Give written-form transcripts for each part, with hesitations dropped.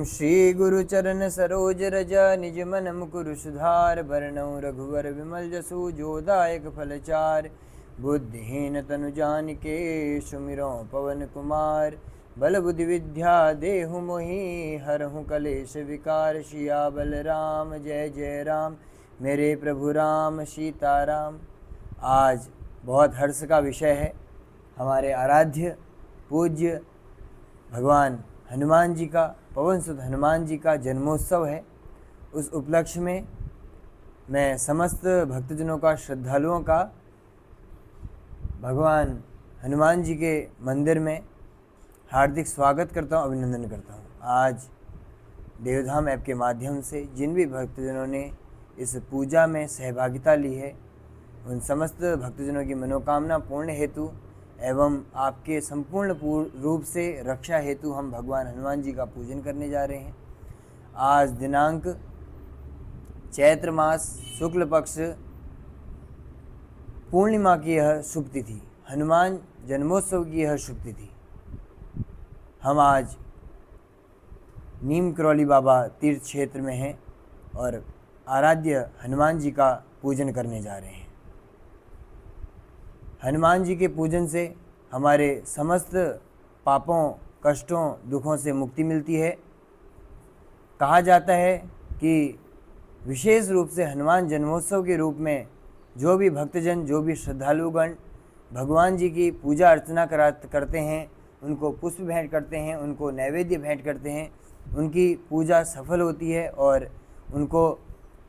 श्री गुरुचरण सरोज रज निज मन मुकुर सुधार बरनौ रघुवर विमल जसु जोदायक फलचार बुद्धिहीन तनु जानिके सुमिरौ पवन कुमार बल बुद्धि विद्या देहु मोहि हरहु कलेश विकार सियाबल राम जय जय राम मेरे प्रभु राम सीताराम। आज बहुत हर्ष का विषय है। हमारे आराध्य पूज्य भगवान हनुमान जी का, पवन सुत हनुमान जी का जन्मोत्सव है। उस उपलक्ष्य में मैं समस्त भक्तजनों का, श्रद्धालुओं का भगवान हनुमान जी के मंदिर में हार्दिक स्वागत करता हूँ, अभिनंदन करता हूँ। आज देवधाम ऐप के माध्यम से जिन भी भक्तजनों ने इस पूजा में सहभागिता ली है, उन समस्त भक्तजनों की मनोकामना पूर्ण हेतु एवं आपके संपूर्ण रूप से रक्षा हेतु हम भगवान हनुमान जी का पूजन करने जा रहे हैं। आज दिनांक चैत्र मास शुक्ल पक्ष पूर्णिमा की यह शुभ तिथि, हनुमान जन्मोत्सव की यह शुभ तिथि, हम आज नीम करौली बाबा तीर्थ क्षेत्र में हैं और आराध्य हनुमान जी का पूजन करने जा रहे हैं। हनुमान जी के पूजन से हमारे समस्त पापों, कष्टों, दुखों से मुक्ति मिलती है। कहा जाता है कि विशेष रूप से हनुमान जन्मोत्सव के रूप में जो भी भक्तजन, जो भी श्रद्धालुगण भगवान जी की पूजा अर्चना करते हैं, उनको पुष्प भेंट करते हैं, उनको नैवेद्य भेंट करते हैं, उनकी पूजा सफल होती है और उनको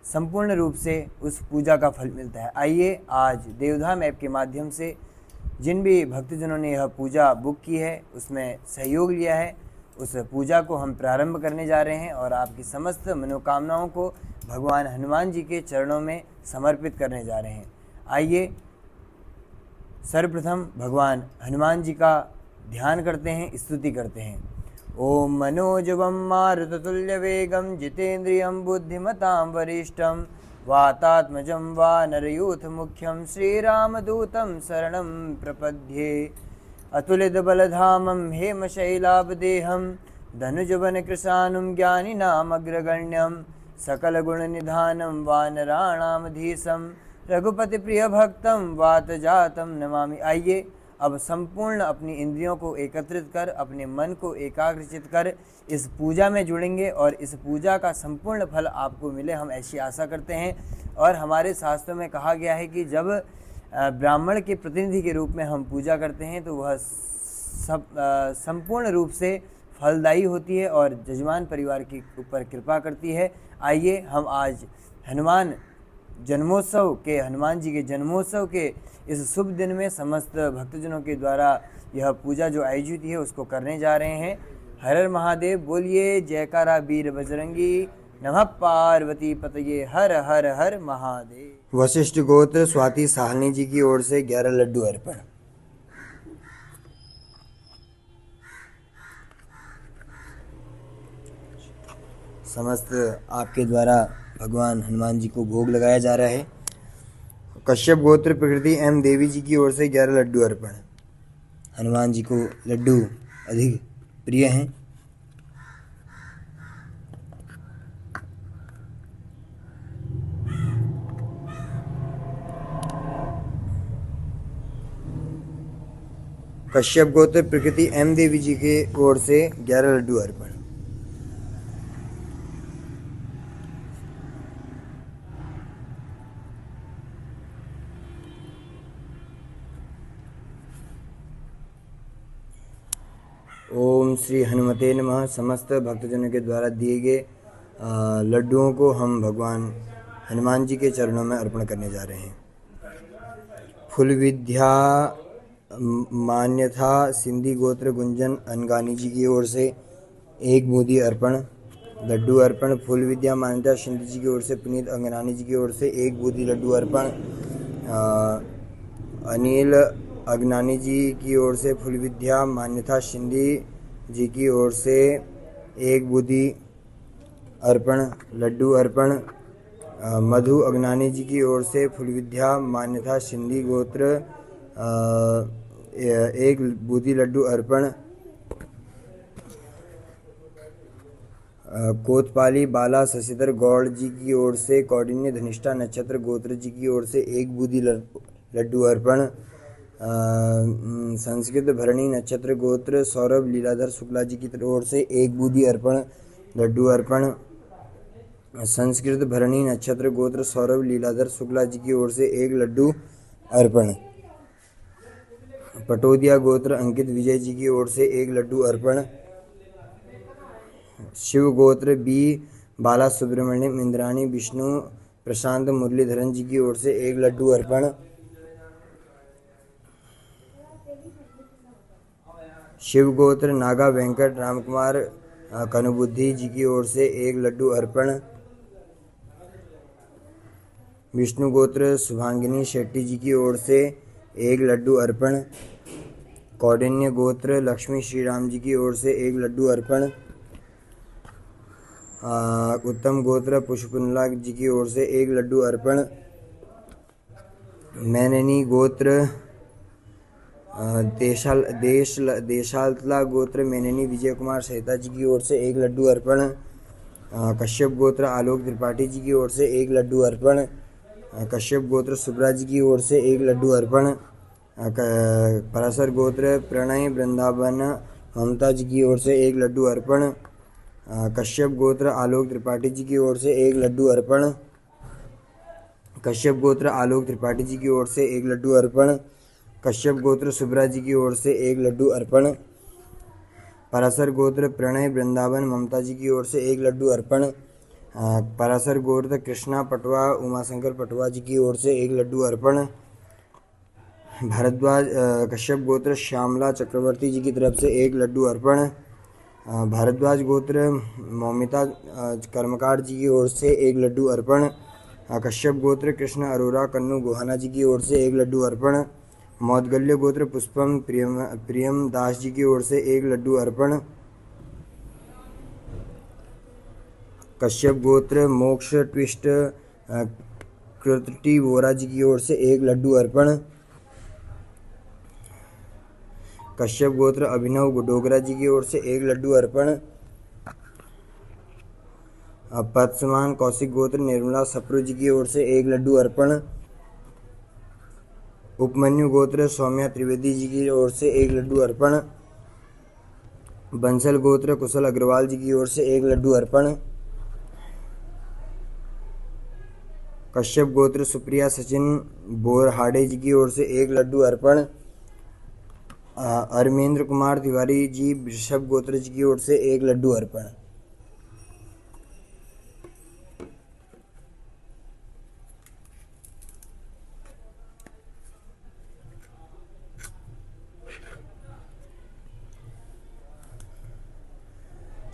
संपूर्ण रूप से उस पूजा का फल मिलता है। आइए आज देवधाम ऐप के माध्यम से जिन भी भक्तजनों ने यह पूजा बुक की है, उसमें सहयोग लिया है, उस पूजा को हम प्रारंभ करने जा रहे हैं और आपकी समस्त मनोकामनाओं को भगवान हनुमान जी के चरणों में समर्पित करने जा रहे हैं। आइए सर्वप्रथम भगवान हनुमान जी का ध्यान करते हैं, स्तुति करते हैं। ओम मनोजवं मारुततुल्यवेगं जितेन्द्रियं बुद्धिमतां वरिष्ठं वातात्मजं वानरयूथमुख्यं श्रीरामदूतं शरणं प्रपद्ये। अतुलितबलधामं हेमशैलाभदेहं धनुजवनकृशानुं ज्ञानिनामग्रगण्यं सकलगुणनिधानं वानराणामधीशं रघुपतिप्रियभक्तं वातजातं नमामि। आइए अब संपूर्ण अपनी इंद्रियों को एकत्रित कर, अपने मन को एकाग्रचित कर इस पूजा में जुड़ेंगे और इस पूजा का संपूर्ण फल आपको मिले, हम ऐसी आशा करते हैं। और हमारे शास्त्रों में कहा गया है कि जब ब्राह्मण के प्रतिनिधि के रूप में हम पूजा करते हैं तो वह संपूर्ण रूप से फलदायी होती है और जजमान परिवार के ऊपर कृपा करती है। आइए हम आज हनुमान जन्मोत्सव के, हनुमान जी के जन्मोत्सव के इस शुभ दिन में समस्त भक्तजनों के द्वारा यह पूजा जो आयोजित है उसको करने जा रहे हैं। हर हर महादेव बोलिए, जयकारा वीर बजरंगी, नमः पार्वती पतये, हर हर हर महादेव। वशिष्ठ गोत्र स्वाति साहनी जी की ओर से 11 लड्डू अर्पण। समस्त आपके द्वारा भगवान हनुमान जी को भोग लगाया जा रहा है। कश्यप गोत्र प्रकृति एम देवी जी की ओर से 11 लड्डू अर्पण। हनुमान जी को लड्डू अधिक प्रिय हैं। कश्यप गोत्र प्रकृति एम देवी जी के ओर से 11 लड्डू अर्पण। ओम श्री हनुमते नमः। समस्त भक्तजनों के द्वारा दिए गए लड्डुओं को हम भगवान हनुमान जी के चरणों में अर्पण करने जा रहे हैं। फुल विद्या मान्यथा सिंधी गोत्र गुंजन अनगानी जी की ओर से 1 बूंदी अर्पण लड्डू अर्पण। फुल विद्या मान्यता सिंधी जी की ओर से पुनीत अंगनानी जी की ओर से 1 बूंदी लड्डू अर्पण। अनिल अगनानी जी की ओर से फुल विद्या मान्यता सिंधी जी की ओर से 1 बूंदी अर्पण लड्डू अर्पण। मधु अगनानी जी की ओर से फुल विद्या मान्यता सिंधी गोत्र 1 बूंदी लड्डू अर्पण। कोतवाली बाला शशिधर गौड़ जी की ओर से कौंडिन्य धनिष्ठा नक्षत्र गोत्र जी की ओर से एक बूंदी लड्डू अर्पण। संस्कृत भरणी नक्षत्र गोत्र सौरभ लीलाधर शुक्ला जी की ओर से एक बूंदी अर्पण लड्डू अर्पण। संस्कृत भरणी नक्षत्र गोत्र सौरभ लीलाधर शुक्ला जी की ओर से एक लड्डू अर्पण। पटोदिया गोत्र अंकित विजय जी की ओर से एक लड्डू अर्पण। शिव गोत्र बी बाला सुब्रमण्यम इंद्राणी विष्णु प्रशांत मुरलीधरन जी की ओर से एक लड्डू अर्पण। शिव गोत्र नागा वेंकट रामकुमार कनुबुद्धि जी की ओर से एक लड्डू अर्पण। विष्णु गोत्र शुभांगिनी शेट्टी जी की ओर से एक लड्डू अर्पण। कौंडिन्य गोत्र लक्ष्मी श्रीराम जी की ओर से एक लड्डू अर्पण। उत्तम गोत्र पुष्पकुंडला जी की ओर से एक लड्डू अर्पण। मैननी गोत्र देशालतला गोत्र मैननी विजय कुमार सहिता जी की ओर से एक लड्डू अर्पण। कश्यप गोत्र आलोक त्रिपाठी जी की ओर से एक लड्डू अर्पण। कश्यप गोत्र सुब्रा जी की ओर से एक लड्डू अर्पण। पराशर गोत्र प्रणय वृंदावन ममता जी की ओर से एक लड्डू अर्पण। कश्यप गोत्र आलोक त्रिपाठी जी की ओर से एक लड्डू अर्पण। कश्यप गोत्र आलोक त्रिपाठी जी की ओर से एक लड्डू अर्पण। कश्यप गोत्र सुब्रा जी की ओर से एक लड्डू अर्पण। पराशर गोत्र प्रणय वृंदावन ममता जी की ओर से एक लड्डू अर्पण। पराशर गोत्र कृष्णा पटवा उमाशंकर पटवा जी की ओर से एक लड्डू अर्पण। भारद्वाज कश्यप गोत्र श्यामला चक्रवर्ती जी की तरफ से एक लड्डू अर्पण। भारद्वाज गोत्र मौमिता कर्मकार जी की ओर से एक लड्डू अर्पण। कश्यप गोत्र कृष्ण अरोरा कन्नू गोहाना जी की ओर से एक लड्डू अर्पण। मौदगल्य गोत्र पुष्पम प्रियम दास जी की ओर से एक लड्डू अर्पण। कश्यप गोत्र मोक्ष ट्विस्ट कृति वोरा जी की ओर से एक लड्डू अर्पण। कश्यप गोत्र अभिनव डोगरा जी की ओर से एक लड्डू अर्पण। पद्ममान कौशिक गोत्र निर्मला सप्रू जी की ओर से एक लड्डू अर्पण। उपमन्यु गोत्र सौम्या त्रिवेदी जी की ओर से एक लड्डू अर्पण। बंसल गोत्र कुशल अग्रवाल जी की ओर से एक लड्डू अर्पण। कश्यप गोत्र सुप्रिया सचिन बोरहाडे जी की ओर से एक लड्डू अर्पण। अरमेंद्र कुमार तिवारी जी वृषभ गोत्र जी की ओर से एक लड्डू अर्पण।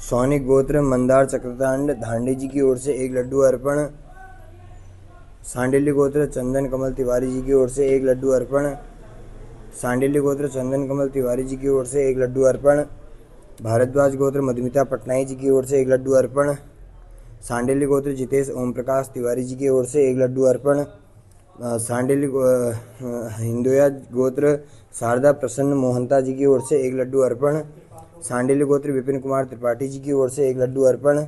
सौनिक गोत्र मंदार चक्रतांड धांडे जी की ओर से एक लड्डू अर्पण। सांडिल्य गोत्र चंदन कमल तिवारी जी की ओर से एक लड्डू अर्पण। सांडिल्य गोत्र चंदन कमल तिवारी जी की ओर से एक लड्डू अर्पण। भारद्वाज गोत्र मधुमिता पटनाई जी की ओर से एक लड्डू अर्पण। सांडिल्य गोत्र जितेश ओम प्रकाश तिवारी जी की ओर से एक लड्डू अर्पण। सांडिल्य हिंदुया गोत्र शारदा प्रसन्न मोहंता जी की ओर से एक लड्डू अर्पण। सांडिल्य गोत्र विपिन कुमार त्रिपाठी जी की ओर से एक लड्डू अर्पण।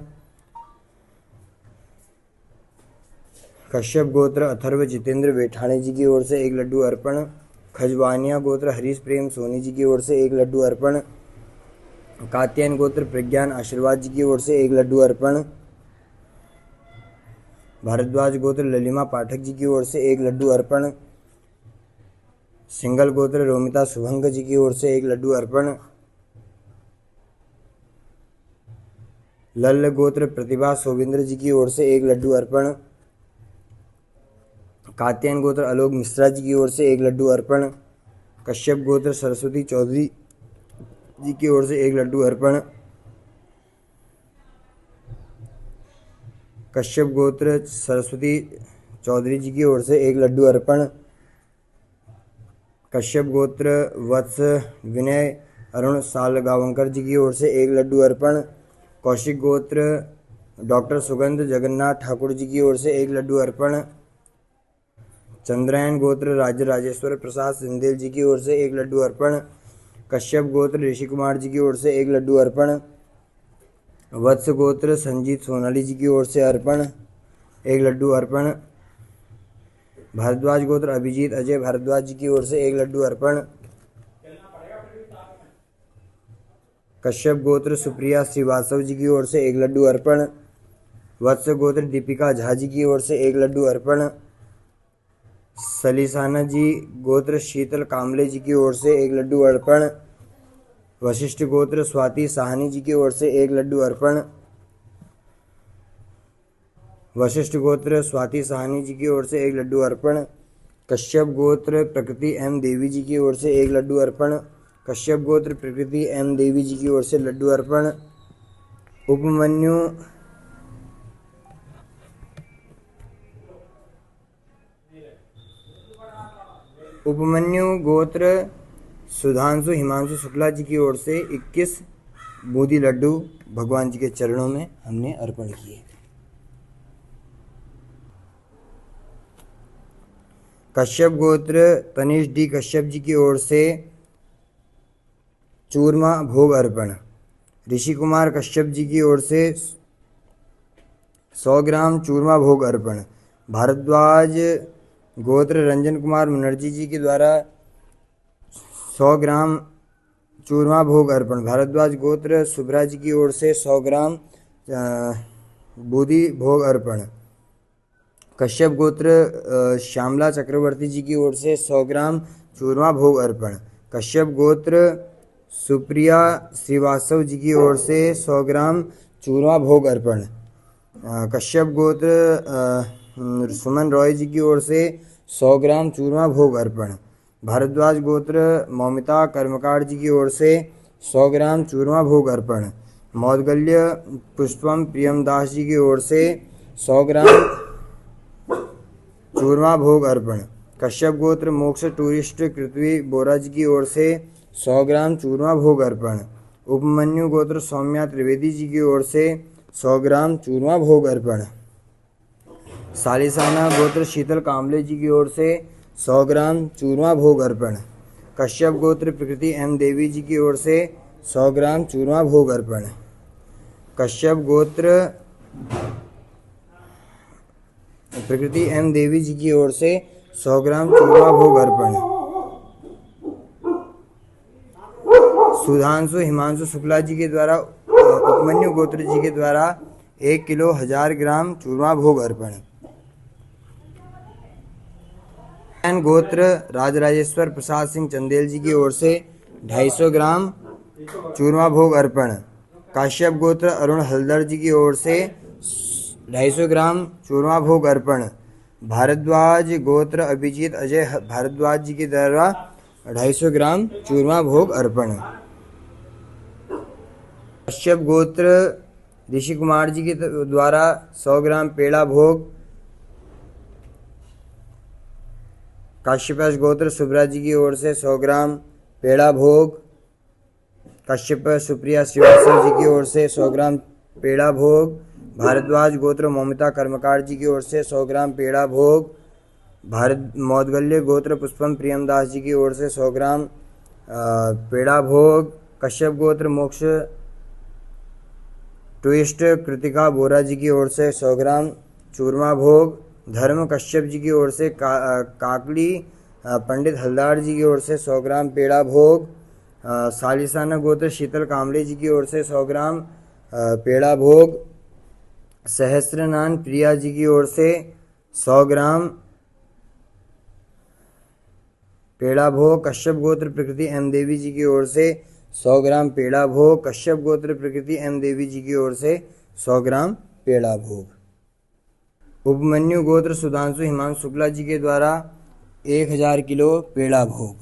कश्यप गोत्र अथर्व जितेंद्र वेठाणे जी की ओर से एक लड्डू अर्पण। खजवानिया गोत्र हरीश प्रेम सोनी जी की ओर से एक लड्डू अर्पण। कात्यायन गोत्र प्रज्ञान आशीर्वाद जी की ओर से एक लड्डू अर्पण। भारद्वाज गोत्र ललिमा पाठक जी की ओर से एक लड्डू अर्पण। सिंगल गोत्र रोमिता शुभंग जी की ओर से एक लड्डू अर्पण। लल्ल गोत्र प्रतिभा सोविंद्र जी की ओर से एक लड्डू अर्पण। कात्यायन गोत्र आलोक मिश्रा जी की ओर से एक लड्डू अर्पण। कश्यप गोत्र सरस्वती चौधरी जी की ओर से एक लड्डू अर्पण। कश्यप गोत्र सरस्वती चौधरी जी की ओर से एक लड्डू अर्पण। कश्यप गोत्र वत्स विनय अरुण सालगावंकर जी की ओर से एक लड्डू अर्पण। कौशिक गोत्र डॉक्टर सुगंध जगन्नाथ ठाकुर जी की ओर से एक लड्डू अर्पण। चंद्रायन गोत्र राजेश्वर प्रसाद सिंधेल जी की ओर से एक लड्डू अर्पण। कश्यप गोत्र ऋषि कुमार जी की ओर से एक लड्डू अर्पण। वत्स गोत्र संजीत सोनाली जी की ओर से अर्पण 1 लड्डू अर्पण। भारद्वाज गोत्र अभिजीत अजय भारद्वाज जी की ओर से 1 लड्डू अर्पण। कश्यप गोत्र सुप्रिया श्रीवास्तव जी की ओर से 1 लड्डू अर्पण। वत्स गोत्र दीपिका झा जी की ओर से 1 लड्डू अर्पण। सलीसाना जी गोत्र शीतल कामले जी की ओर से 1 लड्डू अर्पण। वशिष्ठ गोत्र स्वाति साहनी जी की ओर से 1 लड्डू अर्पण। वशिष्ठ गोत्र स्वाति साहनी जी की ओर से 1 लड्डू अर्पण। कश्यप गोत्र प्रकृति एम देवी जी की ओर से 1 लड्डू अर्पण। कश्यप गोत्र प्रकृति एम देवी जी की ओर से लड्डू अर्पण। उपमन्यु गोत्र सुधांशु हिमांशु शुक्ला जी की ओर से 21 बूंदी लड्डू भगवान जी के चरणों में हमने अर्पण किए। कश्यप गोत्र तनिष डी कश्यप जी की ओर से चूरमा भोग अर्पण। ऋषि कुमार कश्यप जी की ओर से 100 ग्राम चूरमा भोग अर्पण। भारद्वाज गोत्र रंजन कुमार मुनर्जी जी के द्वारा 100 ग्राम चूरमा भोग अर्पण। भारद्वाज गोत्र सुभ्रा जी की ओर से 100 ग्राम बूंदी भोग अर्पण। कश्यप गोत्र श्यामला चक्रवर्ती जी की ओर से 100 ग्राम चूरमा भोग अर्पण। कश्यप गोत्र सुप्रिया श्रीवास्तव जी की ओर से 100 ग्राम चूरमा भोग अर्पण। कश्यप गोत्र सुमन रॉय जी की ओर से 100 ग्राम चूरमा भोग अर्पण। भारद्वाज गोत्र मौमिता कर्मकार जी की ओर से 100 ग्राम चूरमा भोग अर्पण। मौदगल्य पुष्पम प्रियमदास जी की ओर से 100 ग्राम चूरमा भोग अर्पण। कश्यप गोत्र मोक्ष टूरिस्ट पृथ्वी बोरा जी की ओर से 100 ग्राम चूरमा भोग अर्पण। उपमन्यु गोत्र सौम्या त्रिवेदी जी की ओर से 100 ग्राम चूरमा भोग अर्पण। सालिसाना गोत्र शीतल कामले जी की ओर से 100 ग्राम चूरमा भोग अर्पण। कश्यप गोत्र प्रकृति एम देवी जी की ओर से 100 ग्राम चूरमा भोग अर्पण। कश्यप गोत्र प्रकृति एम देवी जी की ओर से 100 ग्राम चूरमा भोग अर्पण। सुधांशु हिमांशु शुक्ला जी के द्वारा उपमन्यु गोत्र जी के द्वारा 1 किलो 1000 ग्राम चूरमा भोग अर्पण। गोत्र राजराजेश्वर प्रसाद सिंह चंदेल जी की ओर से 250 ग्राम चूरमा भोग अर्पण। काश्यप गोत्र अरुण हल्दर जी की ओर से 250 ग्राम चूरमा भोग अर्पण। भारद्वाज गोत्र अभिजीत अजय भारद्वाज जी के द्वारा 250 ग्राम चूरमा भोग अर्पण। कश्यप गोत्र ऋषि कुमार जी के द्वारा 100 ग्राम पेड़ा भोग। काश्यप गोत्र सुब्रा जी की ओर से 100 ग्राम पेड़ा भोग। कश्यप सुप्रिया श्रीवास्तव जी की ओर से 100 ग्राम पेड़ा भोग। भारद्वाज गोत्र मौमिता कर्मकार जी की ओर से 100 ग्राम पेड़ा भोग। मौदगल्य गोत्र पुष्पम प्रियमदास जी की ओर से 100 ग्राम पेड़ा भोग। कश्यप गोत्र मोक्ष ट्विस्ट कृतिका बोरा जी की ओर से 100 ग्राम चूरमा भोग। धर्म कश्यप जी की ओर से काकड़ी पंडित हलदार जी की ओर से 100 ग्राम पेड़ा भोग। सालिसाना गोत्र शीतल कामले जी की ओर से 100 ग्राम पेड़ा भोग। सहस्त्रनान प्रिया जी की ओर से 100 ग्राम पेड़ा भोग। कश्यप गोत्र प्रकृति एम देवी जी की ओर से 100 ग्राम पेड़ा भोग। कश्यप गोत्र प्रकृति एम देवी जी की ओर से 100 ग्राम पेड़ा भोग। उपमन्यु गोत्र सुधांशु हिमांशु शुक्ला जी के द्वारा 1000 किलो पेड़ा भोग।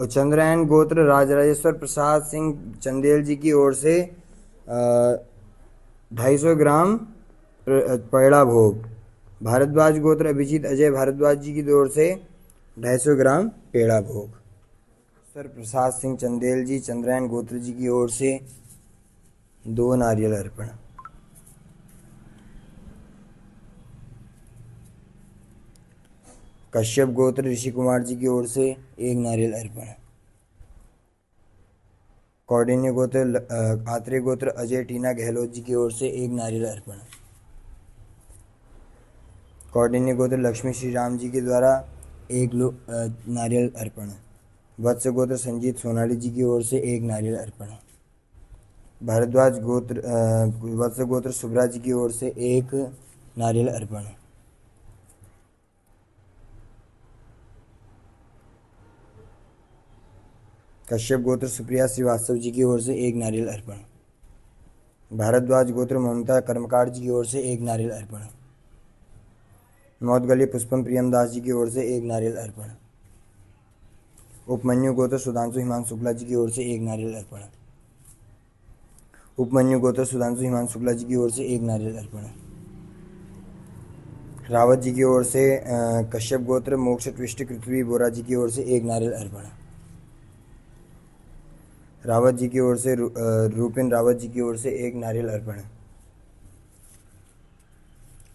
चंद्रायन गोत्र राजराजेश्वर प्रसाद सिंह चंदेल जी की ओर से 250 ग्राम पेड़ा भोग। भारद्वाज गोत्र अभिजीत अजय भारद्वाज जी की ओर से 250 ग्राम पेड़ा भोग। सर प्रसाद सिंह चंदेल जी चंद्रायन गोत्र जी की ओर से 2 नारियल अर्पण। कश्यप गोत्र ऋषि कुमार जी की ओर से 1 नारियल अर्पण। कौंडिन्य गोत्र आत्रेय गोत्र अजय टीना गहलोत जी की ओर से एक नारियल अर्पण। कौंडिन्य गोत्र लक्ष्मी श्री राम जी के द्वारा एक नारियल अर्पण। वत्स गोत्र संजीत सोनाली जी की ओर से एक नारियल अर्पण। भारद्वाज गोत्र वत्स गोत्र सुब्रा जी की ओर से एक नारियल अर्पण। कश्यप गोत्र सुप्रिया श्रीवास्तव जी की ओर से एक नारियल अर्पण। भारद्वाज गोत्र ममता कर्मकार जी की ओर से एक नारियल अर्पण। मौदगली पुष्पम प्रियमदास जी की ओर से एक नारियल अर्पण। उपमन्यु गोत्र सुधांशु हिमांशु शुक्ला जी की ओर से एक नारियल अर्पण। उपमन्यु गोत्र सुधांशु हिमांशु शुक्ला जी की ओर से एक नारियल अर्पण। रावत जी की ओर से कश्यप गोत्र मोक्ष ट्विष्ट पृथ्वी बोरा जी की ओर से एक नारियल अर्पण। रावत जी की ओर से रूपिन रावत जी की ओर से एक नारियल अर्पण।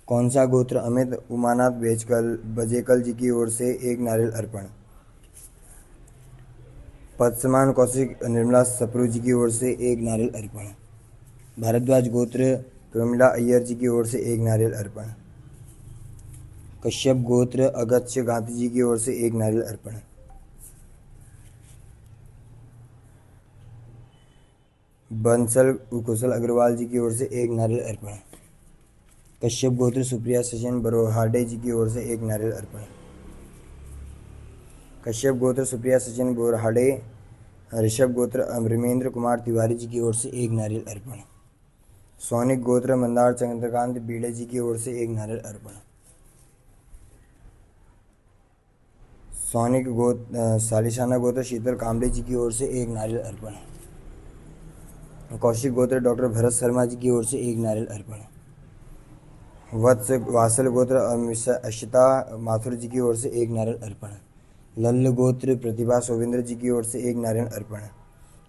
कौन सा गोत्र अमित उमानाथ बजेकल जी की ओर से एक नारियल अर्पण। पद्समान कौशिक निर्मला सप्रू जी की ओर से एक नारियल अर्पण। भारद्वाज गोत्र प्रमिला अय्यर जी की ओर से एक नारियल अर्पण। कश्यप गोत्र अगत्य गांधी जी की ओर से एक नारियल अर्पण। बंसल कुशल अग्रवाल जी की ओर से एक नारियल अर्पण। कश्यप गोत्र सुप्रिया सचिन बरोहाडे जी की ओर से एक नारियल अर्पण। कश्यप गोत्र सुप्रिया सचिन बोरहाडे ऋषभ गोत्र अमृमेंद्र कुमार तिवारी जी की ओर से एक नारियल अर्पण। सौनिक गोत्र मंदार चंद्रकांत बीड़े जी की ओर से एक नारियल अर्पण। सौनिक गोत्र सालिशाना गोत्र शीतल कामड़े जी की ओर से एक नारियल अर्पण। कौशिक गोत्र डॉक्टर भरत शर्मा जी की ओर से एक नारियल अर्पण। वत्स वासल गोत्र अशिता माथुर जी की ओर से एक नारियल अर्पण। लल्ल गोत्र प्रतिभा सोविंद्र जी की ओर से एक नारियल अर्पण।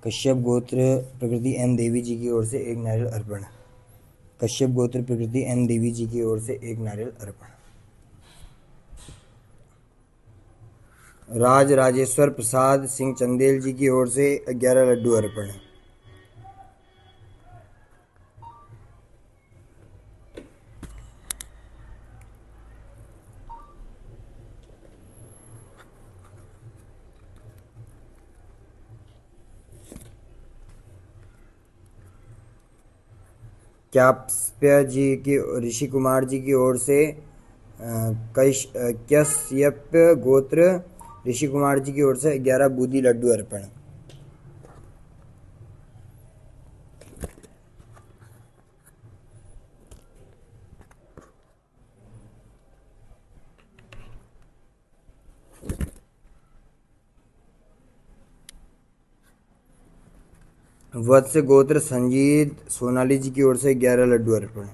कश्यप गोत्र प्रकृति एन देवी जी की ओर से एक नारियल अर्पण। कश्यप गोत्र प्रकृति एन देवी जी की ओर से एक नारियल अर्पण। राज राजेश्वर प्रसाद सिंह चंदेल जी की ओर से 11 लड्डू अर्पण। क्याप्य जी की ऋषि कुमार जी की ओर से कश्यप गोत्र ऋषि कुमार जी की ओर से 11 बूंदी लड्डू अर्पण। वत्स गोत्र संजीत सोनाली जी की ओर से 11 लड्डू अर्पण।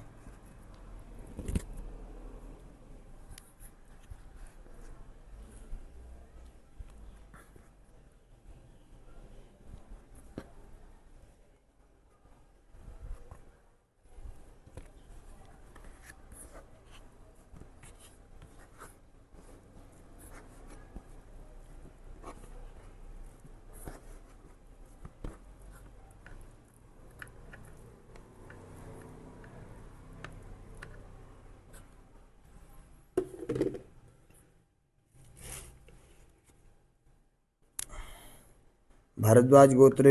भारद्वाज गोत्र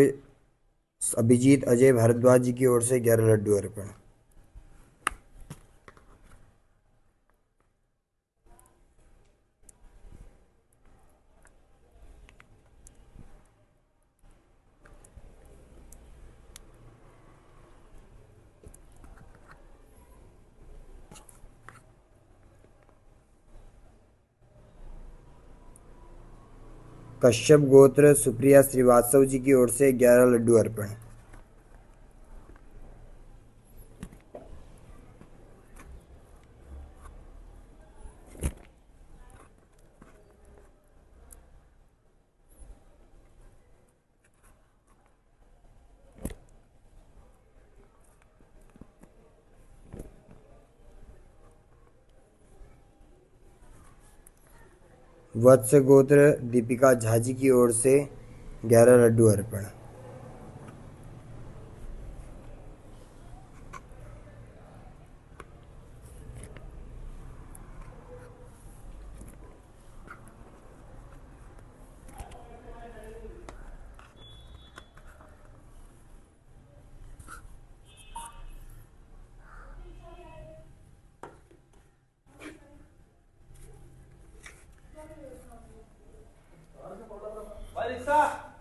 अभिजीत अजय भारद्वाज जी की ओर से 11 लड्डू अर्पण। कश्यप गोत्र सुप्रिया श्रीवास्तव जी की ओर से 11 लड्डू अर्पण। वत्स गोत्र दीपिका झा जी की ओर से 11 लड्डू अर्पण।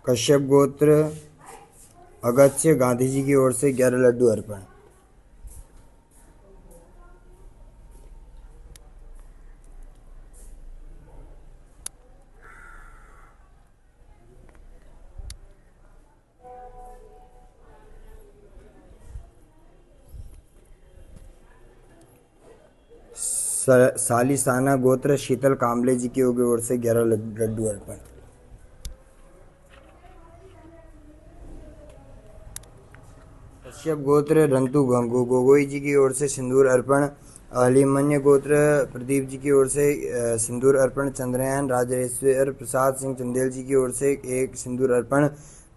कश्यप गोत्र अगस्त्य गांधी जी की ओर से 11 लड्डू अर्पण। सालिसाना गोत्र शीतल कांबले जी की ओर से 11 लड्डू अर्पण। कश्यप गोत्र रंतु गोगोई जी की ओर से सिंदूर अर्पण। अहिमन्य गोत्र प्रदीप जी की ओर से सिंदूर अर्पण। चंद्रयान राजेश्वर प्रसाद सिंह चंदेल जी की ओर से एक सिंदूर अर्पण।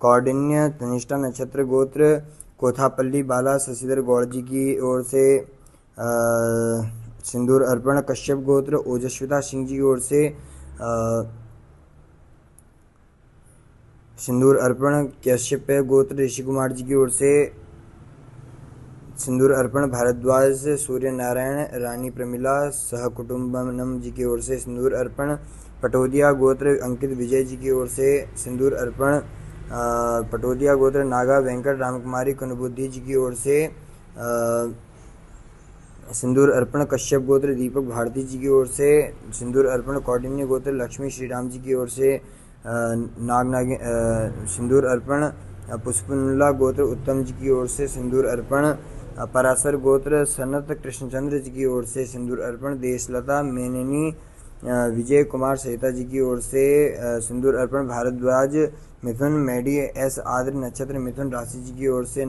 कौंडिन्य धनिष्ठा नक्षत्र गोत्र कोथापल्ली बाला शशिधर गौड़ जी की ओर से सिंदूर अर्पण। कश्यप गोत्र ओजस्विता सिंह जी की ओर से सिंदूर अर्पण। कश्यप गोत्र ऋषि कुमार जी की ओर से सिंदूर अर्पण। भारद्वाज सूर्य नारायण रानी प्रमिला सहकुटुंबनम जी की ओर से सिंदूर अर्पण। पटोदिया गोत्र अंकित विजय जी की ओर से सिंदूर अर्पण। पटोदिया गोत्र नागा वेंकट रामकुमारी कुनबुद्धि जी की ओर से सिंदूर अर्पण। कश्यप गोत्र दीपक भारती जी की ओर से सिंदूर अर्पण। कौंडिन्य गोत्र लक्ष्मी श्रीराम जी की ओर से सिंदूर अर्पण। पुष्पनुला गोत्र उत्तम जी की ओर से सिंदूर अर्पण। पराशर गोत्र सनत कृष्णचंद्र जी की ओर से सिंदूर अर्पण। देशलता मेननी विजय कुमार सहिता जी की ओर से सिंदूर अर्पण। भारद्वाज मिथुन मेडी एस आद्र नक्षत्र मिथुन राशि जी की ओर से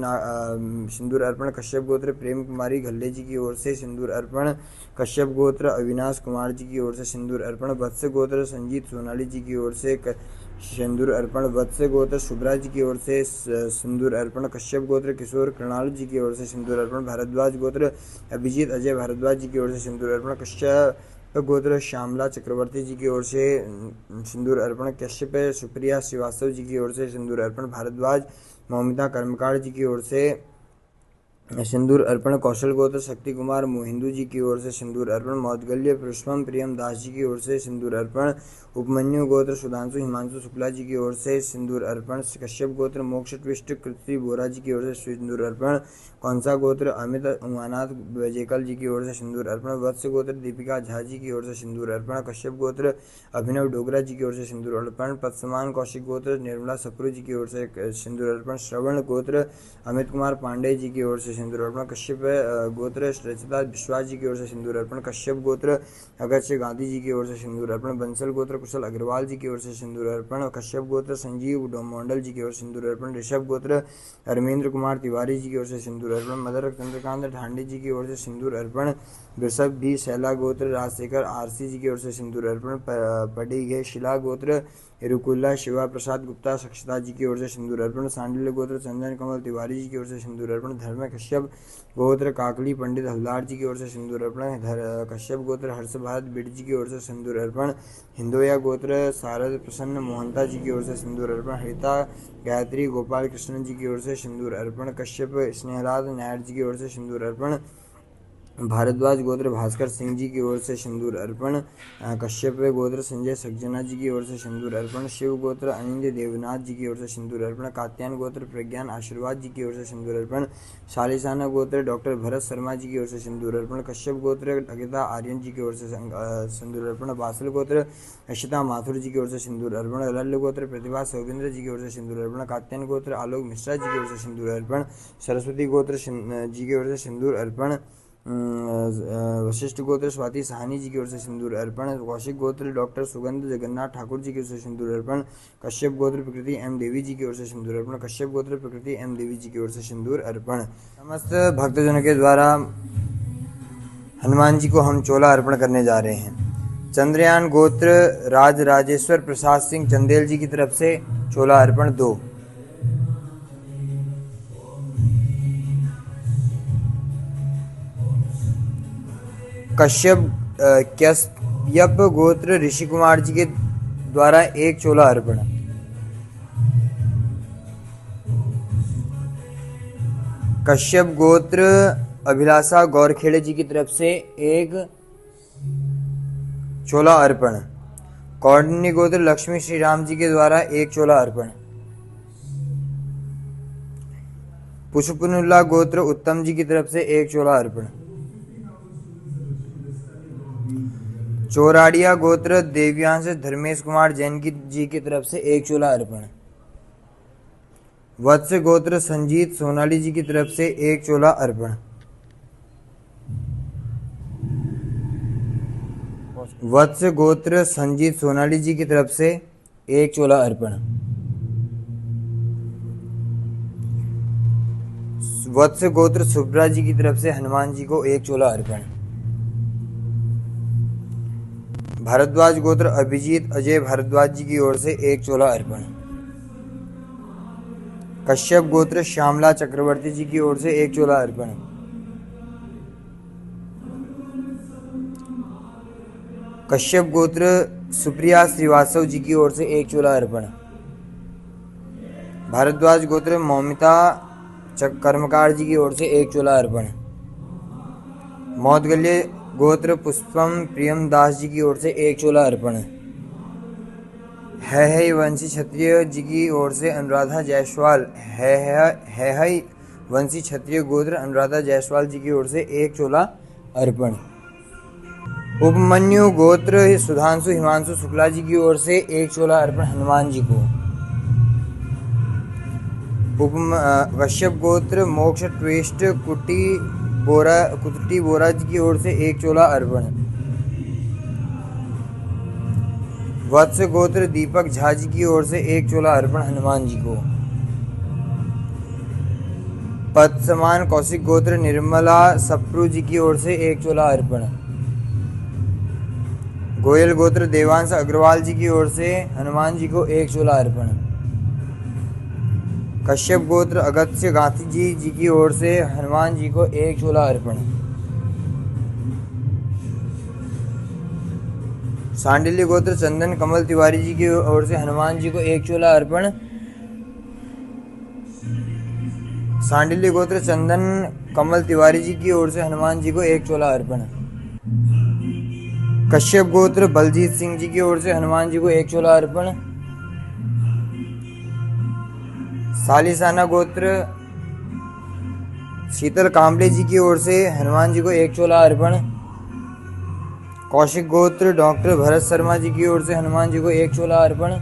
सिंदूर अर्पण। कश्यप गोत्र प्रेम कुमारी घल्ले जी की ओर से सिंदूर अर्पण। कश्यप गोत्र अविनाश कुमार जी की ओर से सिंदूर अर्पण। वत्स गोत्र संजीत सोनाली जी की ओर से सिंदूर अर्पण। वत्स गोत्र शुभ्रा जी की ओर से सिंदूर अर्पण। कश्यप गोत्र किशोर कृणाल जी की ओर से सिंदूर अर्पण। भारद्वाज गोत्र अभिजीत अजय भारद्वाज जी की ओर से सिंदूर अर्पण। कश्यप गोत्र श्यामला चक्रवर्ती जी की ओर से सिंदूर अर्पण। कश्यप सुप्रिया श्रीवास्तव जी की ओर से सिंदूर अर्पण। भारद्वाज मौमिता कर्मकार जी की ओर से सिंदूर अर्पण। कौशल गोत्र शक्ति कुमार मोहिंदू जी की ओर से सिंदूर अर्पण। मौदगल्य पुष्पम प्रियम दास जी की ओर से सिंदूर अर्पण। उपमन्यु गोत्र सुधांशु हिमांशु शुक्ला जी की ओर से सिंदूर अर्पण। कश्यप गोत्र मोक्ष ट्विस्ट कृति बोरा जी की ओर से सिंदूर अर्पण। कौनसा गोत्र अमित उमानाथ बेजेकल जी की ओर से सिंदूर अर्पण। वत्स गोत्र दीपिका झा जी की ओर से सिंदूर अर्पण। कश्यप गोत्र अभिनव डोगरा जी की ओर से सिंदूर अर्पण। पत्समान कौशिक गोत्र निर्मला सप्रू जी की ओर से सिंदूर अर्पण। श्रवण गोत्र अमित कुमार पांडे जी की ओर से सिंदूर अर्पण। कश्यप गोत्र रचिता विश्वास जी की ओर से सिंदूर अर्पण। कश्यप गोत्र अगस्त्य गांधी जी की ओर से सिंदूर अर्पण। बंसल गोत्र कुशल अग्रवाल जी की ओर से सिंदूर अर्पण। कश्यप गोत्र संजीव मंडल जी की ओर से सिंदूर अर्पण। ऋषभ गोत्र धर्मेंद्र कुमार तिवारी जी की ओर से सिंदूर अर्पण। मदर चंद्रकांत ढांडी जी की ओर से सिंदूर अर्पण। वृषभ भी शैला गोत्र राजशेखर आरसी जी की ओर से सिंदूर अर्पण। पड़ी शिला गोत्र रुकुल्ला शिवा प्रसाद गुप्ता सक्षता जी की ओर से सिंदूर अर्पण। सांडिल्य गोत्र चंदन कमल तिवारी जी की ओर से सिंदूर अर्पण। धर्म कश्यप गोत्र काकली पंडित हल्दार जी की ओर से सिंदूर अर्पण। कश्यप गोत्र हर्ष भारत बिड जी की ओर से सिंदूर अर्पण। हिंदोया गोत्र शारद प्रसन्न मोहंता जी की ओर से सिंदूर अर्पण। हरिता गायत्री गोपाल कृष्ण जी की ओर से सिंदूर अर्पण। कश्यप स्नेहलाल नायर जी की ओर से सिंदूर अर्पण। भारद्वाज गोत्र भास्कर सिंह जी की ओर से सिंदूर अर्पण। कश्यप गोत्र संजय सक्सेना जी की ओर से सिंदूर अर्पण। शिव गोत्र अनिंद देवनाथ जी की ओर से सिंदूर अर्पण। कात्यायन गोत्र प्रज्ञान आशीर्वाद जी की ओर से सिंदूर अर्पण। शालिसाना गोत्र डॉक्टर भरत शर्मा जी की ओर से सिंदूर अर्पण। कश्यप गोत्र अगिता आर्यन जी की ओर से सिंदूर अर्पण। बासल गोत्र अशिता माथुर जी की ओर से सिंदूर अर्पण। लल्ल गोत्र प्रतिभा सौविंद्र जी की ओर से सिंदूर अर्पण। कात्यायन गोत्र आलोक मिश्रा जी की ओर से सिंदूर अर्पण। सरस्वती गोत्र जी की ओर से सिंदूर अर्पण। वशिष्ठ गोत्र स्वाति साहनी जी की ओर से सिंदूर अर्पण। कौशिक गोत्र डॉक्टर सुगंध जगन्नाथ ठाकुर जी की ओर से सिंदूर अर्पण। कश्यप गोत्र प्रकृति एम देवी जी की ओर से सिंदूर अर्पण। कश्यप गोत्र प्रकृति एम देवी जी की ओर से सिंदूर अर्पण। समस्त भक्तजनों के द्वारा हनुमान जी को हम चोला अर्पण करने जा रहे हैं। चंद्रयान गोत्र राजेश्वर प्रसाद सिंह चंदेल जी की तरफ से चोला अर्पण 2। कश्यप गोत्र ऋषि कुमार जी के द्वारा एक चोला अर्पण। कश्यप गोत्र अभिलाषा गौरखेड़े जी की तरफ से एक चोला अर्पण। कौंडिन्य गोत्र लक्ष्मी श्री राम जी के द्वारा एक चोला अर्पण। पुष्पनुल्ला गोत्र उत्तम जी की तरफ से 1 चोला अर्पण। चौराड़िया गोत्र देव्यांश धर्मेश कुमार जैन जी की तरफ से 1 चोला अर्पण। वत्स गोत्र संजीत सोनाली जी की तरफ से 1 चोला अर्पण। वत्स गोत्र संजीत सोनाली जी की तरफ से 1 चोला अर्पण। वत्स गोत्र सुब्रा जी की तरफ से हनुमान जी को 1 चोला अर्पण। भारद्वाज गोत्र अभिजीत अजय भारद्वाज जी की ओर से 1 चोला अर्पण। कश्यप गोत्र श्यामला चक्रवर्ती जी की ओर से 1 चोला अर्पण। कश्यप गोत्र सुप्रिया श्रीवास्तव जी की ओर से 1 चोला अर्पण। भारद्वाज गोत्र मौमिता कर्मकार जी की ओर से 1 चोला अर्पण। मौदगल्य गोत्र पुष्पम प्रियम दास जी की ओर से 1 चोला अर्पण। है वंशी क्षत्रिय जी की ओर से अनुराधा जायसवाल है वंशी क्षत्रिय गोत्र अनुराधा जायसवाल जी की ओर से 1 चोला अर्पण। उपमन्यु गोत्र सुधांशु हिमांशु शुक्ला जी की ओर से 1 चोला अर्पण हनुमान जी को। कश्यप गोत्र मोक्ष ट्वेस्ट कुटी बोरा जी की ओर से 1 चोला अर्पण। वत्स गोत्र दीपक झा जी की ओर से 1 चोला अर्पण हनुमान जी को। पद्समान कौशिक गोत्र निर्मला सप्रू जी की ओर से 1 चोला अर्पण। गोयल गोत्र देवांश अग्रवाल जी की ओर से हनुमान जी को 1 चोला अर्पण। कश्यप गोत्र अगस्त्य गांधी जी की ओर से हनुमान जी को 1 चोला अर्पण। सांडिल्य गोत्र चंदन कमल तिवारी जी की ओर से हनुमान जी को 1 चोला अर्पण। सांडिल्य गोत्र चंदन कमल तिवारी जी की ओर से हनुमान जी को 1 चोला अर्पण। कश्यप गोत्र बलजीत सिंह जी की ओर से हनुमान जी को 1 चोला अर्पण। सालिसाना गोत्र शीतल कांबले जी की ओर से हनुमान जी को 1 चोला अर्पण। कौशिक गोत्र डॉक्टर भरत शर्मा जी की ओर से हनुमान जी को 1 चोला अर्पण।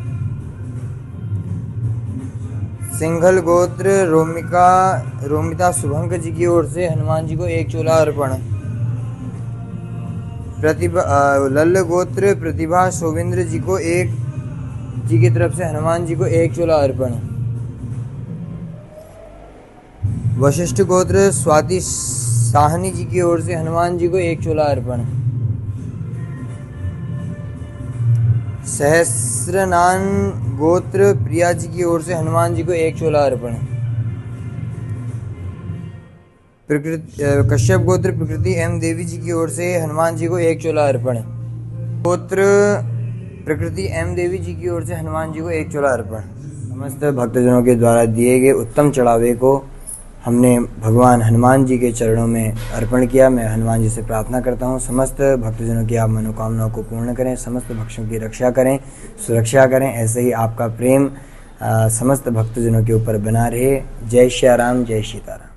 सिंघल गोत्र रोमिता शुभंक जी की ओर से हनुमान जी को 1 चोला अर्पण। लल्ल गोत्र प्रतिभा शोभेंद्र जी की तरफ से हनुमान जी को 1 चोला अर्पण। वशिष्ठ गोत्र स्वाति साहनी जी की ओर से हनुमान जी को 1 चोला अर्पण। सहस्रनान गोत्र प्रिया जी की ओर से हनुमान जी को 1 चोला अर्पण। कश्यप गोत्र प्रकृति एम देवी जी की ओर से हनुमान जी को 1 चोला अर्पण। गोत्र प्रकृति एम देवी जी की ओर से हनुमान जी को 1 चोला अर्पण। समस्त भक्तजनों के द्वारा दिए गए उत्तम चढ़ावे को हमने भगवान हनुमान जी के चरणों में अर्पण किया। मैं हनुमान जी से प्रार्थना करता हूँ समस्त भक्तजनों की आप मनोकामनाओं को पूर्ण करें, समस्त भक्तों की रक्षा करें, सुरक्षा करें। ऐसे ही आपका प्रेम समस्त भक्तजनों के ऊपर बना रहे। जय श्री राम, जय सीताराम।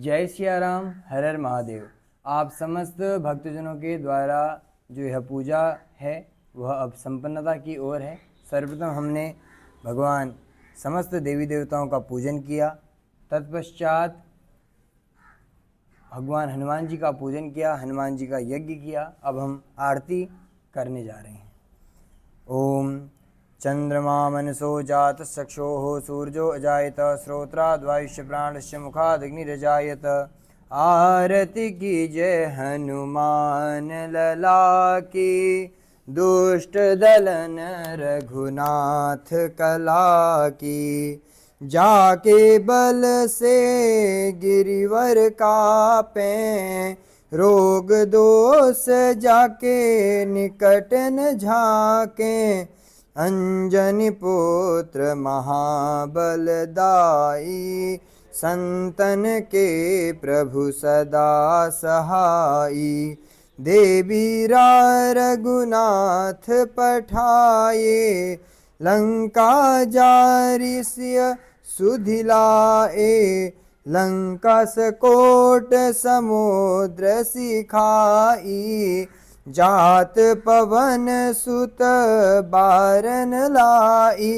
जय श्री राम, हर हर महादेव। आप समस्त भक्तजनों के द्वारा जो यह पूजा है वह अब संपन्नता की ओर है। सर्वप्रथम हमने भगवान समस्त देवी देवताओं का पूजन किया, तत्पश्चात भगवान हनुमान जी का पूजन किया, हनुमान जी का यज्ञ किया। अब हम आरती करने जा रहे हैं। ओम चंद्रमा मनसो जात चक्षोः सूर्यो अजायत श्रोत्राद्वायुष्य प्राणस्य मुखादग्निरजायत। आरती की जय हनुमान लला की, दुष्ट दलन रघुनाथ कला की। जाके बल से गिरिवर कापे, रोग दोष जाके निकट न झाके। अंजनी पुत्र महाबलदाई, संतन के प्रभु सदा सहाई। देवीरा रघुनाथ पठाए, लंका जारि सिय सुधिलाए, लंका सकोट समुद्र सिखाई, जात पवन सुत बारन लाई,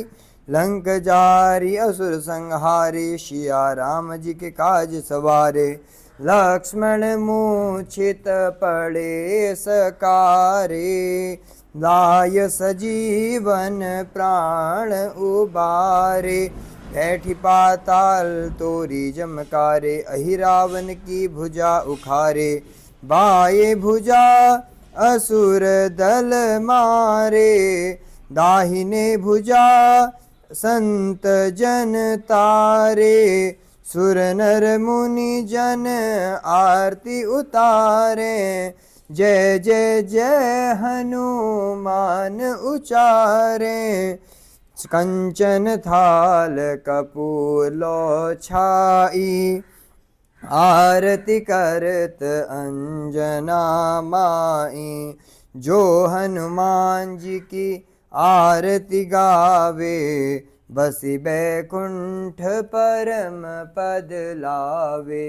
लंक जारी असुर संहारे, सिया राम जी के काज सवारे, लक्ष्मण मूर्छित पड़े सकारे, लाय सजीवन प्राण उबारे, बैठी पाताल तोरी जमकारे, अहि रावण की भुजा उखारे, बाये भुजा असुर दल मारे, दाहिने भुजा संत जन तारे, सुर नर मुनि जन आरती उतारे, जय जय जय हनुमान उचारे, कंचन थाल कपूर लो छाई, आरती करत अंजना माई, जो हनुमान जी की आरती गावे, बसी बैकुंठ परम पद लावे,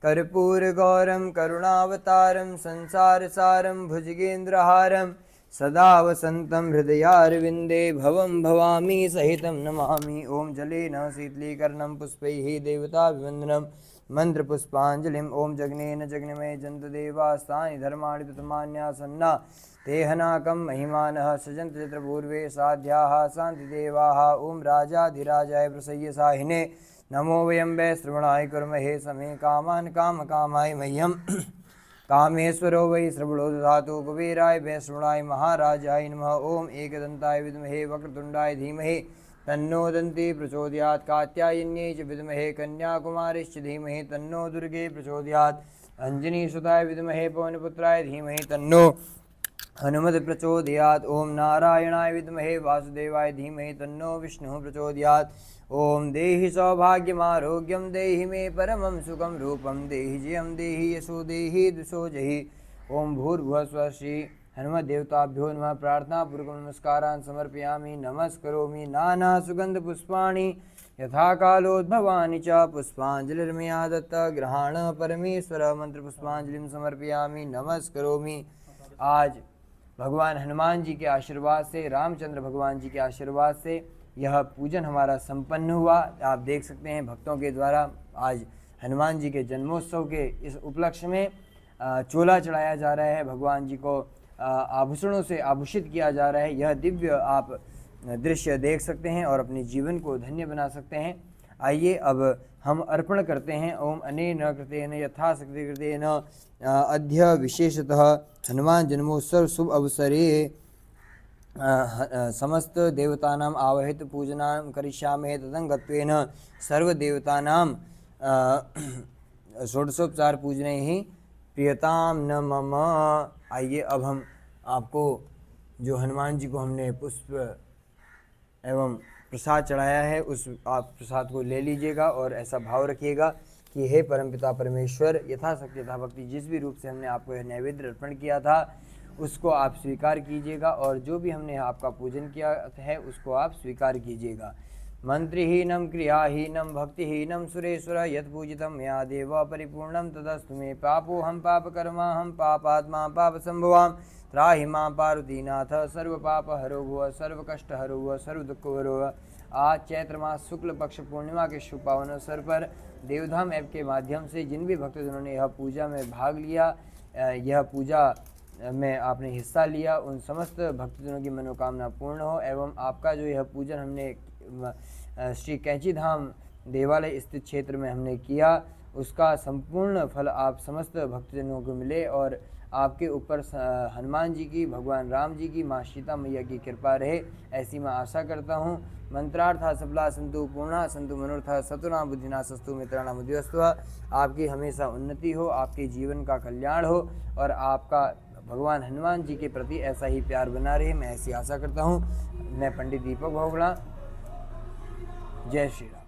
कर्पूर गौरम करुणावतारम संसार सारम भुजगेन्द्रहारम, सदा वसंतं हृदयारविंदे भवं भवामी सहितं नमामि। ओम जलेन शीतलीकरणं पुष्पैः देवताभिवन्दनं मंत्रपुष्पाञ्जलिम्। ओम जग्नेन जग्नमय जन्तदेवास्तानि धर्माणि प्रथमान्यासन्ना तेहनाकं महिमानः सजन्त चित्रपूर्वे साध्याः शान्तिदेवाः। ओम राजाधिराजाय प्रसह्य साहिने नमो वयं वै श्रवणाय कुर्महे समे कामान् कामकामाय मह्यं कामेश्वरो वै श्रवणो दधातु कुबेराय वै श्रवणाय महाराजाय नमः। ओम एकदन्ताय विद्महे वक्रतुण्डाय धीमहि तन्नो दन्ती प्रचोदयात्। कात्यायन्यै च विद्महे कन्याकुमारीश्च धीमहि तन्नो दुर्गे प्रचोदयात्। अंजनीसुताय विद्महे पवनपुत्राय धीमहि तन्नो हनुमत् प्रचोदयात्। ओम नारायणाय विद्महे वासुदेवाय धीमहि तन्नो विष्णुः प्रचोदयात्। ओम देहि सौभाग्यमारोग्यं देहि मे परमं सुखं रूपं देहि जयं देहि यशो देहि दुषो जहि। ओम भूर्भुवः स्वः श्री हनुमद्देवताभ्यो नमः। प्रार्थनापूर्वकं नमस्कारान् समर्पयामि। नमस्करोमि नाना सुगन्धपुष्पाणि यथा कालोद्भवानि च पुष्पाञ्जलिर्मया दत्ता ग्रहाण परमेश्वर। मंत्रपुष्पाञ्जलिं समर्पयामि। नमस्करोमि। आज भगवान हनुमान जी के आशीर्वाद से, रामचंद्र भगवान जी के आशीर्वाद से यह पूजन हमारा संपन्न हुआ। आप देख सकते हैं भक्तों के द्वारा आज हनुमान जी के जन्मोत्सव के इस उपलक्ष्य में चोला चढ़ाया जा रहा है, भगवान जी को आभूषणों से आभूषित किया जा रहा है। यह दिव्य आप दृश्य देख सकते हैं और अपने जीवन को धन्य बना सकते हैं। आइए अब हम अर्पण करते हैं। ओम अनेन कृतेन यथाशक्ति कृतेन अद्य विशेषतः हनुमान जन्मोत्सव शुभ अवसरे समस्त देवतानां आवाहित पूजनां करिष्यामहे। तदंगत्वेन सर्वदेवतानां षोडशोपचार पूजने ही प्रियताम न मम। आइए अब हम आपको जो हनुमान जी को हमने पुष्प एवं प्रसाद चढ़ाया है उस आप प्रसाद को ले लीजिएगा और ऐसा भाव रखिएगा कि हे परमपिता परमेश्वर, यथाशक्ति यथा भक्ति जिस भी रूप से हमने आपको यह नैवेद्य अर्पण किया था उसको आप स्वीकार कीजिएगा और जो भी हमने आपका पूजन किया है उसको आप स्वीकार कीजिएगा। मंत्रिहीनम क्रियाहीनम भक्तिहीनम सुरेश्वर यत्पूजितम मया देव परिपूर्णम तदस्तु मे। पापोहम पापकर्मा हम पापात्मा पाप संभवाम। त्राहि मां पार्वतीनाथ सर्व पाप हरो भुव सर्व कष्ट हरो भुव सर्व दुख हरो भुव। आज चैत्र मास शुक्ल पक्ष पूर्णिमा के शुभ पावन अवसर पर देवधाम ऐप के माध्यम से जिन भी भक्तजनों ने यह पूजा में भाग लिया, यह पूजा में आपने हिस्सा लिया, उन समस्त भक्तजनों की मनोकामना पूर्ण हो एवं आपका जो यह पूजन हमने श्री कैंची धाम देवालय स्थित क्षेत्र में हमने किया उसका संपूर्ण फल आप समस्त भक्तजनों को मिले और आपके ऊपर हनुमान जी की, भगवान राम जी की, माँ सीता मैया की कृपा रहे, ऐसी मैं आशा करता हूँ। मंत्रार्था सफला संतु पूर्णा संतु मनोरथा सतुना बुद्धिना सस्तु मित्राणाम उद्यस्तु। आपकी हमेशा उन्नति हो, आपके जीवन का कल्याण हो और आपका भगवान हनुमान जी के प्रति ऐसा ही प्यार बना रहे, मैं ऐसी आशा करता हूँ। मैं पंडित दीपक भोगड़ा। जय श्री राम।